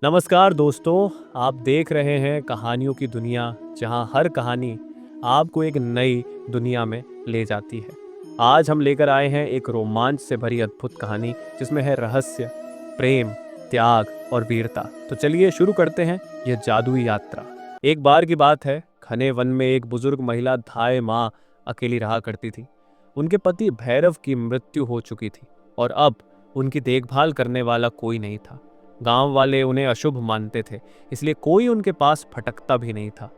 नमस्कार दोस्तों, आप देख रहे हैं कहानियों की दुनिया, जहां हर कहानी आपको एक नई दुनिया में ले जाती है। आज हम लेकर आए हैं एक रोमांच से भरी अद्भुत कहानी जिसमें है रहस्य, प्रेम, त्याग और वीरता। तो चलिए शुरू करते हैं यह जादुई यात्रा। एक बार की बात है, घने वन में एक बुजुर्ग महिला धाय माँ अकेली रहा करती थी। उनके पति भैरव की मृत्यु हो चुकी थी और अब उनकी देखभाल करने वाला कोई नहीं था। गांव वाले उन्हें अशुभ मानते थे, इसलिए कोई उनके पास भटकता भी नहीं था।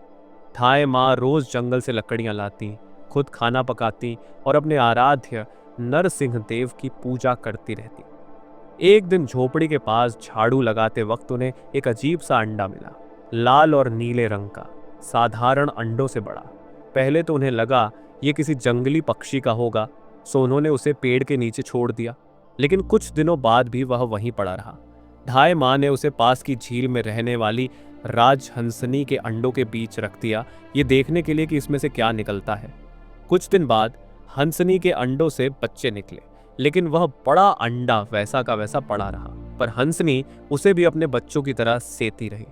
थाय माँ रोज जंगल से लकड़ियां लाती, खुद खाना पकाती और अपने आराध्य नरसिंह देव की पूजा करती रहती। एक दिन झोपड़ी के पास झाड़ू लगाते वक्त उन्हें एक अजीब सा अंडा मिला, लाल और नीले रंग का, साधारण अंडों से बड़ा। पहले तो उन्हें लगा ये किसी जंगली पक्षी का होगा, सो उन्होंने उसे पेड़ के नीचे छोड़ दिया। लेकिन कुछ दिनों बाद भी वह वहीं पड़ा रहा। ढाई माँ ने उसे पास की झील में रहने वाली राजहंसनी के अंडों के बीच रख दिया, ये देखने के लिए कि इसमें से क्या निकलता है। कुछ दिन बाद हंसनी के अंडों से बच्चे निकले, लेकिन वह बड़ा अंडा वैसा का वैसा पड़ा रहा, पर हंसनी उसे भी अपने बच्चों की तरह सेती रही।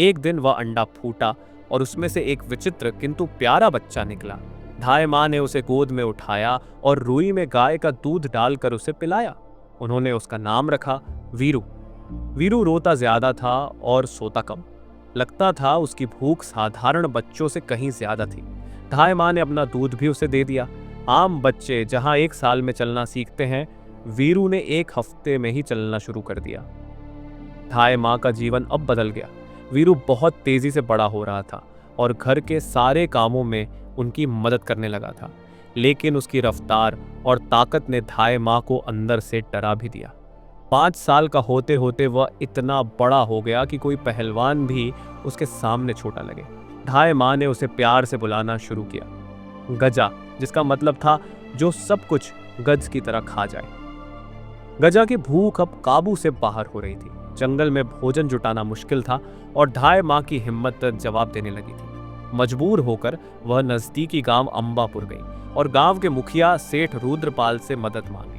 एक दिन वह अंडा फूटा और उसमें से एक विचित्र किंतु प्यारा बच्चा निकला। ढाई माँ ने उसे गोद में उठाया और रुई में गाय का दूध डालकर उसे पिलाया। उन्होंने उसका नाम रखा वीरू। वीरू रोता ज्यादा था और सोता कम। लगता था उसकी भूख साधारण बच्चों से कहीं ज्यादा थी। ढाई माँ ने अपना दूध भी उसे दे दिया। आम बच्चे जहां 1 साल में चलना सीखते हैं, वीरू ने 1 हफ्ते में ही चलना शुरू कर दिया। ढाई माँ का जीवन अब बदल गया। वीरू बहुत तेजी से बड़ा हो रहा था और घर के सारे कामों में उनकी मदद करने लगा था। लेकिन उसकी रफ्तार और ताकत ने ढाई माँ को अंदर से डरा भी दिया। 5 साल का होते होते वह इतना बड़ा हो गया कि कोई पहलवान भी उसके सामने छोटा लगे। ढाई माँ ने उसे प्यार से बुलाना शुरू किया गजा, जिसका मतलब था जो सब कुछ गज की तरह खा जाए। गजा की भूख अब काबू से बाहर हो रही थी। जंगल में भोजन जुटाना मुश्किल था और ढाई माँ की हिम्मत जवाब देने लगी थी। मजबूर होकर वह नजदीकी गांव अंबापुर गई और गांव के मुखिया सेठ रुद्रपाल से मदद मांगी।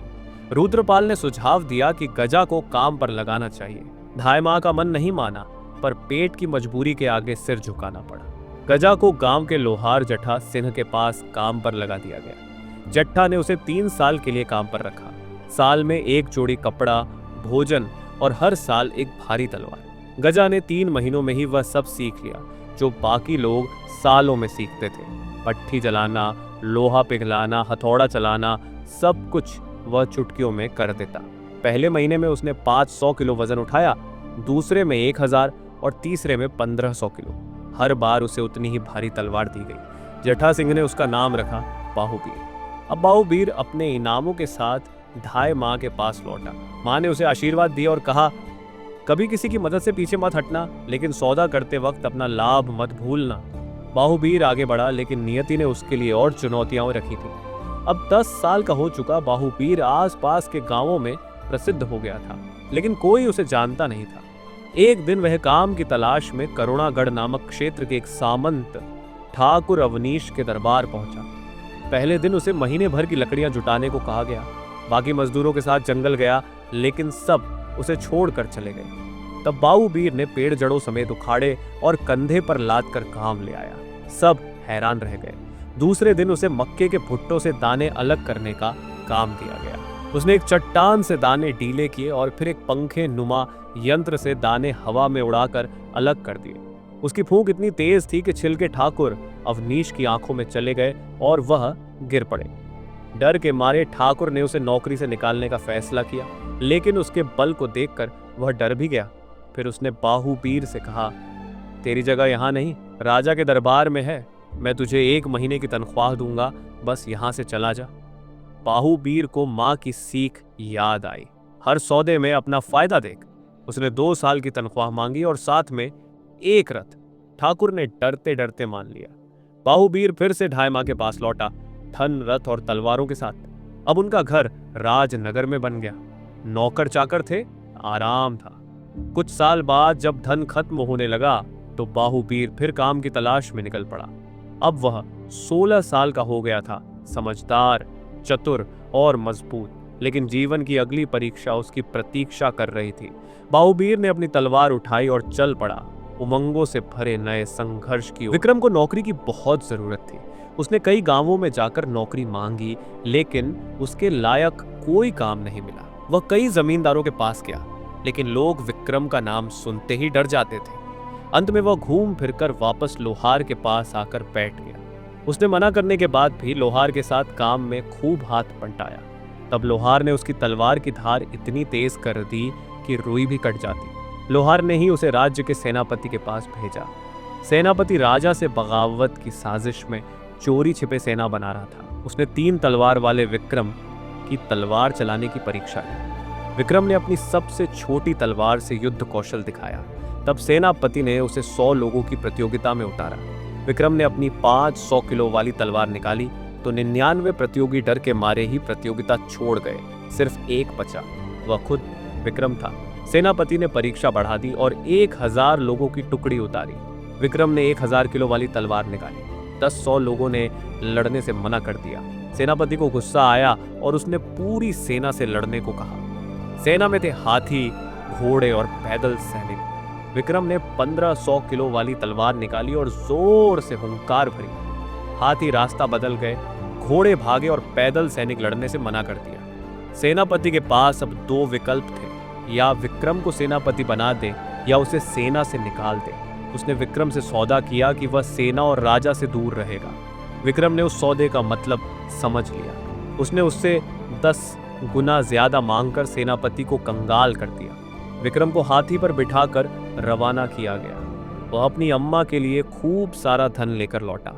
रुद्रपाल ने सुझाव दिया कि गजा को काम पर लगाना चाहिए। ढाई माँ का मन नहीं माना, पर पेट की मजबूरी के आगे सिर झुकाना पड़ा। गजा को गांव के लोहार जट्टा सिंह के पास काम पर लगा दिया गया। जट्टा ने उसे 3 साल के लिए काम पर रखा। साल में 1 जोड़ी कपड़ा, भोजन और हर साल एक भारी तलवार। गजा ने 3 महीनों में ही वह सब सीख लिया जो बाकी लोग सालों में सीखते थे। भट्ठी जलाना, लोहा पिघलाना, हथौड़ा चलाना, सब कुछ वह चुटकियों में कर देता। पहले महीने में उसने 500 किलो वजन उठाया, दूसरे में 1000 और तीसरे में 1500 किलो। हर बार उसे उतनी ही भारी तलवार दी गई। जट्टा सिंह ने उसका नाम रखा बाहूबीर। अब बाहूबीर अपने इनामों के साथ ढाई माँ के पास लौटा। माँ ने उसे आशीर्वाद दिया और कहा, कभी किसी की मदद से पीछे मत हटना, लेकिन सौदा करते वक्त अपना लाभ मत भूलना। बाहूबीर आगे बढ़ा, लेकिन नियति ने उसके लिए और चुनौतियां रखी थी। अब 10 साल का हो चुका बाहूबीर आसपास के गांवों में प्रसिद्ध हो गया था, लेकिन कोई उसे जानता नहीं था। एक दिन वह काम की तलाश में करुणागढ़ नामक क्षेत्र के एक सामंत ठाकुर अवनीश के दरबार पहुंचा। पहले दिन उसे महीने भर की लकड़ियां जुटाने को कहा गया। बाकी मजदूरों के साथ जंगल गया, लेकिन सब उसे छोड़कर चले गए। तब बाहूबीर ने पेड़ जड़ों समेत उखाड़े और कंधे पर लाद कर काम ले आया। सब हैरान रह गए। दूसरे दिन उसे मक्के के भुट्टों से दाने अलग करने का काम दिया गया। उसने एक चट्टान से दाने डीले किए और फिर एक पंखे नुमा यंत्र से दाने हवा में उड़ाकर अलग कर दिए। उसकी फूंक इतनी तेज थी कि छिलके ठाकुर अवनीश की आंखों में चले गए और वह गिर पड़े। डर के मारे ठाकुर ने उसे नौकरी से निकालने का फैसला किया, लेकिन उसके बल को देखकर वह डर भी गया। फिर उसने बाहूबीर से कहा, तेरी जगह यहाँ नहीं, राजा के दरबार में है। मैं तुझे 1 महीने की तनख्वाह दूंगा, बस यहां से चला जा। बाहूबीर को माँ की सीख याद आई। हर सौदे में अपना फायदा देख। उसने 2 साल की तनख्वाह मांगी और साथ में 1 रथ। ठाकुर ने डरते डरते मान लिया। बाहूबीर फिर से ढाई माँ के पास लौटा, धन, रथ और तलवारों के साथ। अब उनका घर राजनगर में बन गया। नौकर चाकर थे, आराम था। कुछ साल बाद जब धन खत्म होने लगा तो बाहूबीर फिर काम की तलाश में निकल पड़ा। अब वह 16 साल का हो गया था, समझदार, चतुर और मजबूत। लेकिन जीवन की अगली परीक्षा उसकी प्रतीक्षा कर रही थी। बाहुबीर ने अपनी तलवार उठाई और चल पड़ा, उमंगों से भरे नए संघर्ष की ओर। विक्रम को नौकरी की बहुत जरूरत थी। उसने कई गांवों में जाकर नौकरी मांगी, लेकिन उसके लायक कोई काम नहीं मिला। वह कई जमींदारों के पास गया, लेकिन लोग विक्रम का नाम सुनते ही डर जाते थे। अंत में वह घूम फिरकर वापस लोहार के पास आकर बैठ गया। उसने मना करने के बाद भी लोहार के साथ काम में खूब हाथ बंटाया। तब लोहार ने उसकी तलवार की धार इतनी तेज कर दी कि रुई भी कट जाती। लोहार ने ही उसे राज्य के सेनापति के पास भेजा। सेनापति राजा से बगावत की साजिश में चोरी छिपे सेना बना रहा था। उसने 3 तलवार वाले विक्रम की तलवार चलाने की परीक्षा ली। विक्रम ने अपनी सबसे छोटी तलवार से युद्ध कौशल दिखाया। तब सेनापति ने उसे 100 लोगों की प्रतियोगिता में उतारा। विक्रम ने अपनी 500 किलो वाली तलवार निकाली तो 99 प्रतियोगी डर के मारे ही प्रतियोगिता छोड़ गए। सिर्फ एक बचा, वह खुद विक्रम था। सेनापति ने परीक्षा बढ़ा दी और 1000 लोगों की टुकड़ी उतारी। विक्रम ने 1000 किलो वाली तलवार निकाली। 100 लोगों ने लड़ने से मना कर दिया। सेनापति को गुस्सा आया और उसने पूरी सेना से लड़ने को कहा। सेना में थे हाथी, घोड़े और पैदल सैनिक। विक्रम ने 1500 किलो वाली तलवार निकाली और जोर से हुंकार भरी। हाथी रास्ता बदल गए, घोड़े भागे और पैदल सैनिक लड़ने से मना कर दिया। सेनापति के पास अब 2 विकल्प थे, या विक्रम को सेनापति बना दे या उसे सेना से निकाल दे। उसने विक्रम से सौदा किया कि वह सेना और राजा से दूर रहेगा। विक्रम ने उस सौदे का मतलब समझ लिया। उसने उससे 10 गुना ज्यादा मांगकर सेनापति को कंगाल कर दिया। विक्रम को हाथी पर बिठाकर रवाना किया गया। वह अपनी अम्मा के लिए खूब सारा धन लेकर लौटा।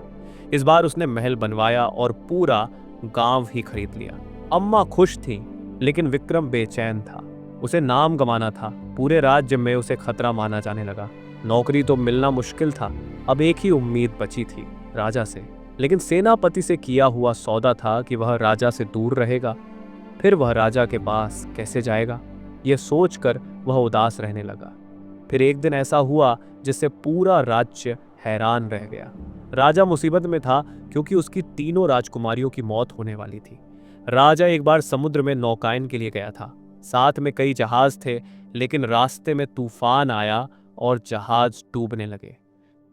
इस बार उसने महल बनवाया और पूरा गांव ही खरीद लिया। अम्मा खुश थी, लेकिन विक्रम बेचैन था। उसे नाम गंवाना था। पूरे राज्य में उसे खतरा माना जाने लगा। नौकरी तो मिलना मुश्किल था। अब एक ही उम्मीद बची थी, राजा से। लेकिन सेनापति से किया हुआ सौदा था कि वह राजा से दूर रहेगा। फिर वह राजा के पास कैसे जाएगा, यह सोचकर वह उदास रहने लगा। फिर एक दिन ऐसा हुआ जिससे पूरा राज्य हैरान रह गया। राजा मुसीबत में था क्योंकि उसकी 3 राजकुमारियों की मौत होने वाली थी। राजा एक बार समुद्र में नौकायन के लिए गया था। साथ में कई जहाज थे, लेकिन रास्ते में तूफान आया और जहाज डूबने लगे।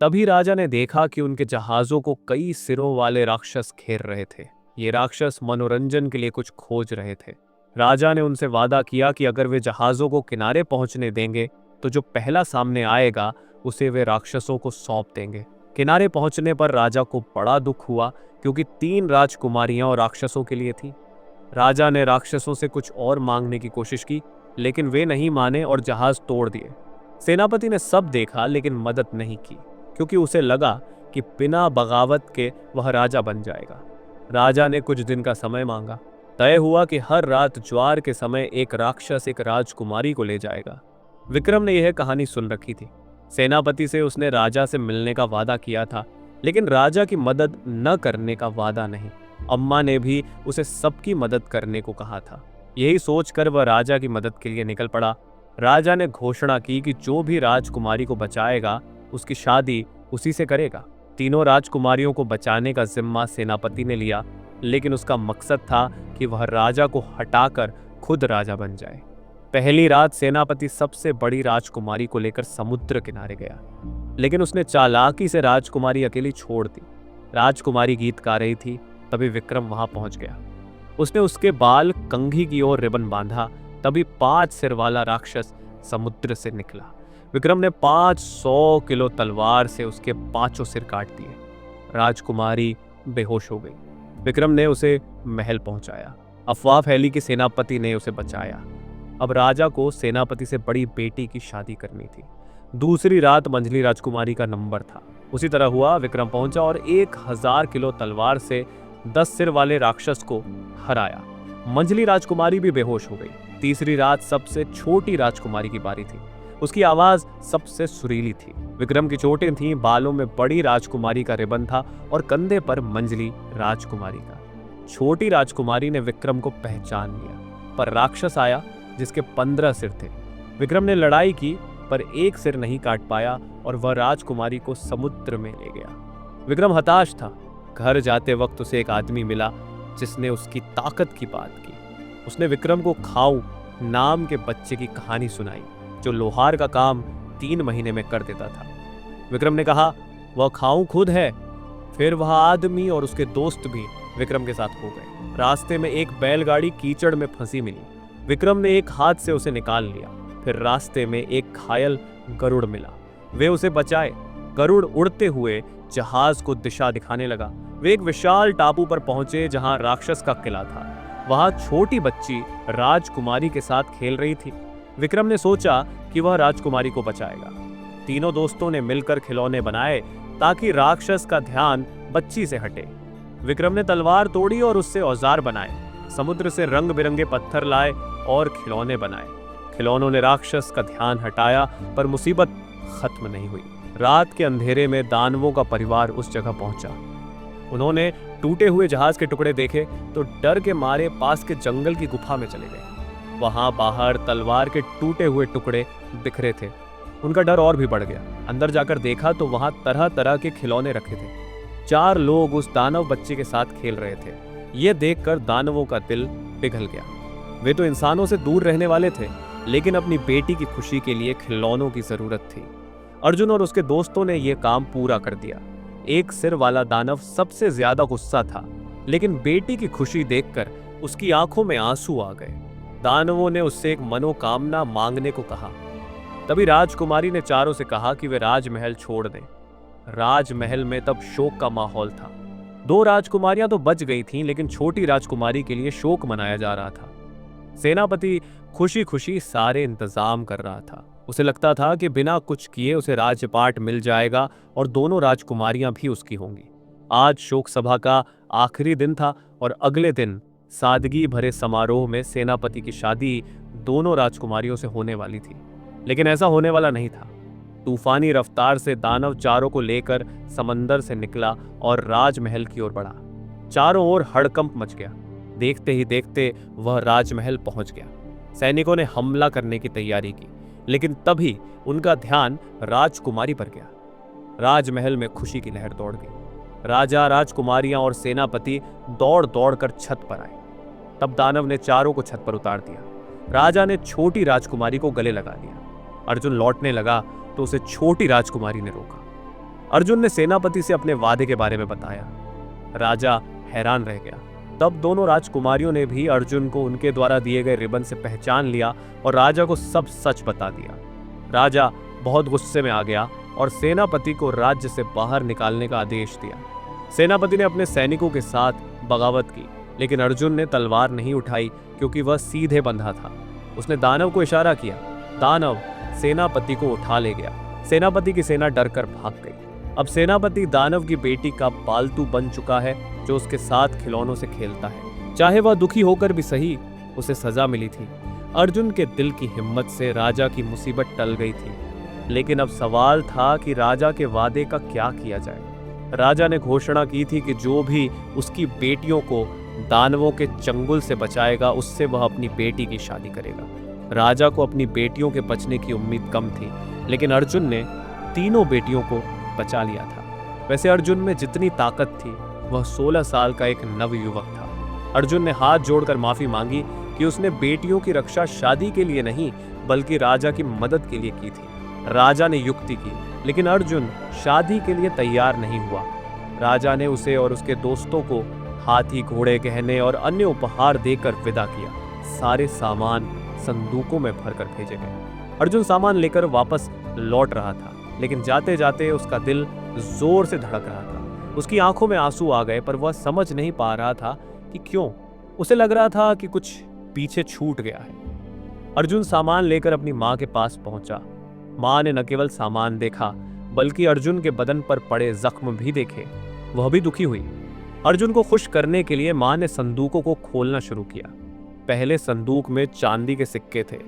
तभी राजा ने देखा कि उनके जहाजों को कई सिरों वाले राक्षस घेर रहे थे। ये राक्षस मनोरंजन के लिए कुछ खोज रहे थे। राजा ने उनसे वादा किया कि अगर वे जहाजों को किनारे पहुंचने देंगे तो जो पहला सामने आएगा उसे वे राक्षसों को सौंप देंगे। किनारे पहुंचने पर राजा को बड़ा दुख हुआ, क्योंकि 3 राजकुमारियां और राक्षसों के लिए थी। राजा ने राक्षसों से कुछ और मांगने की कोशिश की, लेकिन वे नहीं माने और जहाज तोड़ दिए। सेनापति ने सब देखा, लेकिन मदद नहीं की, क्योंकि उसे लगा कि बिना बगावत के वह राजा बन जाएगा। राजा ने कुछ दिन का समय मांगा। तय हुआ कि हर रात ज्वार के समय एक राक्षस एक राजकुमारी को ले जाएगा। विक्रम ने यह कहानी सुन रखी थी। सेनापति से उसने राजा से मिलने का वादा किया था, लेकिन राजा की मदद न करने का वादा नहीं। अम्मा ने भी उसे सबकी मदद करने को कहा था। यही सोचकर वह राजा की मदद के लिए निकल पड़ा। राजा ने घोषणा की कि जो भी राजकुमारी को बचाएगा उसकी शादी उसी से करेगा। 3 राजकुमारियों को बचाने का जिम्मा सेनापति ने लिया, लेकिन उसका मकसद था कि वह राजा को हटाकर खुद राजा बन जाए। पहली रात सेनापति सबसे बड़ी राजकुमारी को लेकर समुद्र किनारे गया, लेकिन उसने चालाकी से राजकुमारी अकेली छोड़ दी। राजकुमारी गीत गा रही थी, तभी विक्रम वहां पहुंच गया। उसने उसके बाल कंघी की ओर रिबन बांधा, तभी 5 सिर वाला राक्षस समुद्र से निकला। विक्रम ने 500 किलो तलवार से उसके 5 सिर काट दिए। राजकुमारी बेहोश हो गई। विक्रम ने उसे महल पहुंचाया। अफवाह फैली कि सेनापति ने उसे बचाया। अब राजा को सेनापति से बड़ी बेटी की शादी करनी थी। दूसरी रात मंझली राजकुमारी का नंबर था। उसी तरह हुआ। विक्रम पहुंचा और 1000 किलो तलवार से 10 सिर वाले राक्षस को हराया। मंझली राजकुमारी भी बेहोश हो गई। तीसरी रात सबसे छोटी राजकुमारी की बारी थी। उसकी आवाज सबसे सुरीली थी। विक्रम की चोटें थीं, बालों में बड़ी राजकुमारी का रिबन था और कंधे पर मंझली राजकुमारी का। छोटी राजकुमारी ने विक्रम को पहचान लिया, पर राक्षस आया जिसके 15 सिर थे। विक्रम ने लड़ाई की, पर एक सिर नहीं काट पाया और वह राजकुमारी को समुद्र में ले गया। विक्रम हताश था। घर जाते वक्त उसे एक आदमी मिला जिसने उसकी ताकत की बात की। उसने विक्रम को खाऊ नाम के बच्चे की कहानी सुनाई, जो लोहार का काम 3 महीने में कर देता था। विक्रम ने कहा, वह खाऊ खुद है। फिर वह आदमी और उसके दोस्त भी विक्रम के साथ हो गए। रास्ते में एक बैलगाड़ी कीचड़ में फंसी मिली। विक्रम ने एक हाथ से उसे निकाल लिया। फिर रास्ते में एक घायल गरुड़ मिला। वे उसे बचाए। गरुड़ उड़ते हुए जहाज को दिशा दिखाने लगा। वे एक विशाल टापू पर पहुंचे जहां राक्षस का किला था। वहां छोटी बच्ची राजकुमारी के साथ खेल रही थी। विक्रम ने सोचा कि वह राजकुमारी को बचाएगा। तीनों दोस्तों ने मिलकर खिलौने बनाए ताकि राक्षस का ध्यान बच्ची से हटे। विक्रम ने तलवार तोड़ी और उससे औजार बनाए। समुद्र से रंग बिरंगे पत्थर लाए और खिलौने बनाए। खिलौनों ने राक्षस का ध्यान हटाया, पर मुसीबत खत्म नहीं हुई। रात के अंधेरे में दानवों का परिवार उस जगह पहुंचा। उन्होंने टूटे हुए जहाज के टुकड़े देखे तो डर के मारे पास के जंगल की गुफा में चले गए। वहां बाहर तलवार के टूटे हुए टुकड़े बिखरे थे। उनका डर और भी बढ़ गया। अंदर जाकर देखा तो वहां तरह तरह के खिलौने रखे थे। 4 लोग उस दानव बच्चे के साथ खेल रहे थे। ये देखकर दानवों का दिल पिघल गया। वे तो इंसानों से दूर रहने वाले थे, लेकिन अपनी बेटी की खुशी के लिए खिलौनों की जरूरत थी। अर्जुन और उसके दोस्तों ने यह काम पूरा कर दिया। एक सिर वाला दानव सबसे ज्यादा गुस्सा था, लेकिन बेटी की खुशी देखकर उसकी आंखों में आंसू आ गए। दानवों ने उससे एक मनोकामना मांगने को कहा। तभी राजकुमारी ने चारों से कहा कि वे राजमहल छोड़ दें। राजमहल में तब शोक का माहौल था। 2 राजकुमारियां तो बच गई थीं, लेकिन छोटी राजकुमारी के लिए शोक मनाया जा रहा था। सेनापति खुशी खुशी सारे इंतजाम कर रहा था। उसे लगता था कि बिना कुछ किए उसे राजपाट मिल जाएगा और दोनों राजकुमारियां भी उसकी होंगी। आज शोक सभा का आखिरी दिन था और अगले दिन सादगी भरे समारोह में सेनापति की शादी दोनों राजकुमारियों से होने वाली थी। लेकिन ऐसा होने वाला नहीं था। तूफानी रफ्तार से दानव चारों को लेकर समंदर से निकला और राजमहल की ओर बढ़ा। चारों ओर हड़कंप मच गया। देखते ही देखते वह राजमहल पहुंच गया। सैनिकों ने हमला करने की तैयारी की, लेकिन तभी उनका ध्यान राजकुमारी पर गया। राजमहल में खुशी की लहर दौड़ गई। राजा, राजकुमारियां और सेनापति दौड़ दौड़ कर छत पर आए। तब दानव ने चारों को छत पर उतार दिया। राजा ने छोटी राजकुमारी को गले लगा लिया। अर्जुन लौटने लगा तो उसे छोटी राजकुमारी ने रोका। अर्जुन ने सेनापति से अपने वादे के बारे में बताया। राजा हैरान रह गया। तब दोनों राजकुमारियों ने भी अर्जुन को उनके द्वारा दिए गए रिबन से पहचान लिया और राजा को सब सच बता दिया। राजा बहुत गुस्से में आ गया और सेनापति को राज्य से बाहर निकालने का आदेश दिया। सेनापति ने अपने सैनिकों के साथ बगावत की, लेकिन अर्जुन ने तलवार नहीं उठाई क्योंकि वह सीधे बंधा था। उसने दानव को इशारा किया। दानव सेनापति को उठा ले गया। सेनापति की सेना डरकर भाग गई। अब सेनापति दानव की बेटी का पालतू बन चुका है, जो उसके साथ खिलौनों से खेलता है। चाहे वह दुखी होकर भी सही, उसे सजा मिली थी। अर्जुन के दिल की हिम्मत से राजा की मुसीबत टल गई थी। लेकिन अब सवाल था कि राजा के वादे का क्या किया जाए। राजा ने घोषणा की थी कि जो भी उसकी बेटियों को दानवों के चंगुल से बचाएगा, उससे वह अपनी बेटी की शादी करेगा। राजा को अपनी बेटियों के बचने की उम्मीद कम थी, लेकिन अर्जुन ने तीनों बेटियों को बचा लिया था। वैसे अर्जुन में जितनी ताकत थी, वह 16 साल का एक नवयुवक था। अर्जुन ने हाथ जोड़कर माफी मांगी कि उसने बेटियों की रक्षा शादी के लिए नहीं, बल्कि राजा की मदद के लिए की थी। राजा ने युक्ति की, लेकिन अर्जुन शादी के लिए तैयार नहीं हुआ। राजा ने उसे और उसके दोस्तों को हाथी, घोड़े, गहने और अन्य उपहार देकर विदा किया। सारे सामान संदूकों में भरकर भेजे गए। अर्जुन सामान लेकर वापस लौट रहा था, लेकिन जाते जाते उसका दिल जोर से धड़क रहा था। उसकी आंखों में आंसू आ गए, पर वह समझ नहीं पा रहा था कि क्यों। उसे लग रहा था कि कुछ पीछे छूट गया है। अर्जुन सामान लेकर अपनी माँ के पास पहुंचा। माँ ने न केवल सामान देखा, बल्कि अर्जुन के बदन पर पड़े जख्म भी देखे। वह भी दुखी हुई। अर्जुन को खुश करने के लिए माँ ने संदूकों को खोलना शुरू किया। पहले संदूक में चांदी के सिक्के थे,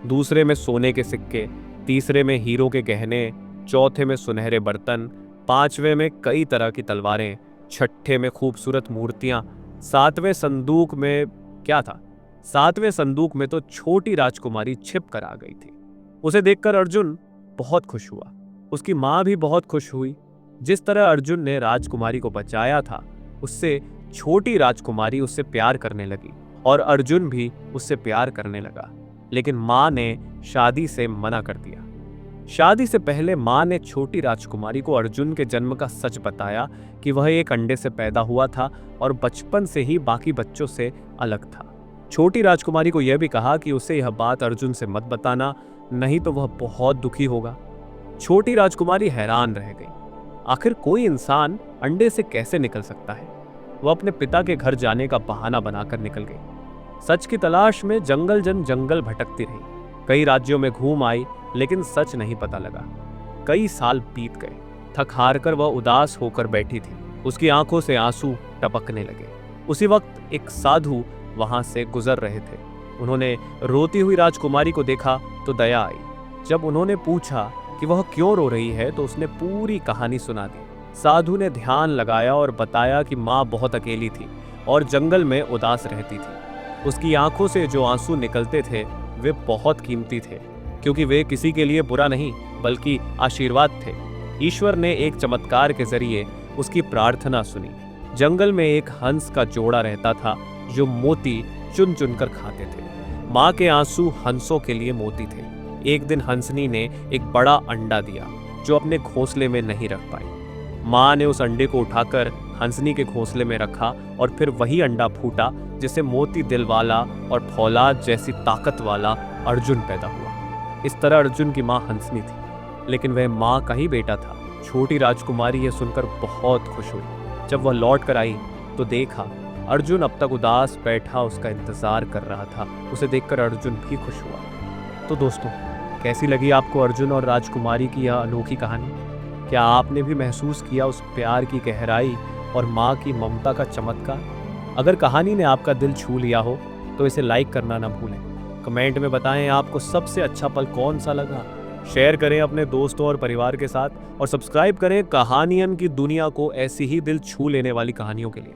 दूसरे में सोने के सिक्के, तीसरे में हीरो के गहने, चौथे में सुनहरे बर्तन, पांचवें में कई तरह की तलवारें, छठे में खूबसूरत मूर्तियां, सातवें संदूक में क्या था? सातवें संदूक में तो छोटी राजकुमारी छिप कर आ गई थी। उसे देखकर अर्जुन बहुत खुश हुआ। उसकी माँ भी बहुत खुश हुई। जिस तरह अर्जुन ने राजकुमारी को बचाया था, उससे छोटी राजकुमारी उससे प्यार करने लगी और अर्जुन भी उससे प्यार करने लगा। लेकिन माँ ने शादी से मना कर दिया। शादी से पहले माँ ने छोटी राजकुमारी को अर्जुन के जन्म का सच बताया कि वह एक अंडे से पैदा हुआ था और बचपन से ही बाकी बच्चों से अलग था। छोटी राजकुमारी को यह भी कहा कि उसे यह बात अर्जुन से मत बताना, नहीं तो वह बहुत दुखी होगा। छोटी राजकुमारी हैरान रह गई। आखिर कोई इंसान अंडे से कैसे निकल सकता है? वह अपने पिता के घर जाने का बहाना बनाकर निकल गई। सच की तलाश में जंगल भटकती रही। कई राज्यों में घूम आई, लेकिन सच नहीं पता लगा। कई साल बीत गए। थक हार कर वह उदास होकर बैठी थी। उसकी आंखों से आंसू टपकने लगे। उसी वक्त एक साधु वहां से गुजर रहे थे। उन्होंने रोती हुई राजकुमारी को देखा तो दया आई। जब उन्होंने पूछा कि वह क्यों रो रही है तो उसने पूरी कहानी सुना दी। साधु ने ध्यान लगाया और बताया कि माँ बहुत अकेली थी और जंगल में उदास रहती थी। उसकी आंखों से जो आंसू निकलते थे वे बहुत कीमती थे, क्योंकि वे किसी के लिए बुरा नहीं बल्कि आशीर्वाद थे। ईश्वर ने एक चमत्कार के जरिए उसकी प्रार्थना सुनी। जंगल में एक हंस का जोड़ा रहता था जो मोती चुन चुन कर खाते थे। माँ के आंसू हंसों के लिए मोती थे। एक दिन हंसनी ने एक बड़ा अंडा दिया जो अपने घोंसले में नहीं रख पाई। माँ ने उस अंडे को उठाकर हंसनी के घोंसले में रखा और फिर वही अंडा फूटा जिससे मोती दिल वाला और फौलाद जैसी ताकत वाला अर्जुन पैदा हुआ। इस तरह अर्जुन की माँ हंसनी थी, लेकिन वह माँ का ही बेटा था। छोटी राजकुमारी यह सुनकर बहुत खुश हुई। जब वह लौट कर आई तो देखा अर्जुन अब तक उदास बैठा उसका इंतजार कर रहा था। उसे देखकर अर्जुन भी खुश हुआ। तो दोस्तों, कैसी लगी आपको अर्जुन और राजकुमारी की यह अनोखी कहानी? क्या आपने भी महसूस किया उस प्यार की गहराई और माँ की ममता का चमत्कार? अगर कहानी ने आपका दिल छू लिया हो तो इसे लाइक करना ना भूलें। कमेंट में बताएं आपको सबसे अच्छा पल कौन सा लगा। शेयर करें अपने दोस्तों और परिवार के साथ और सब्सक्राइब करें कहानियन की दुनिया को ऐसी ही दिल छू लेने वाली कहानियों के लिए।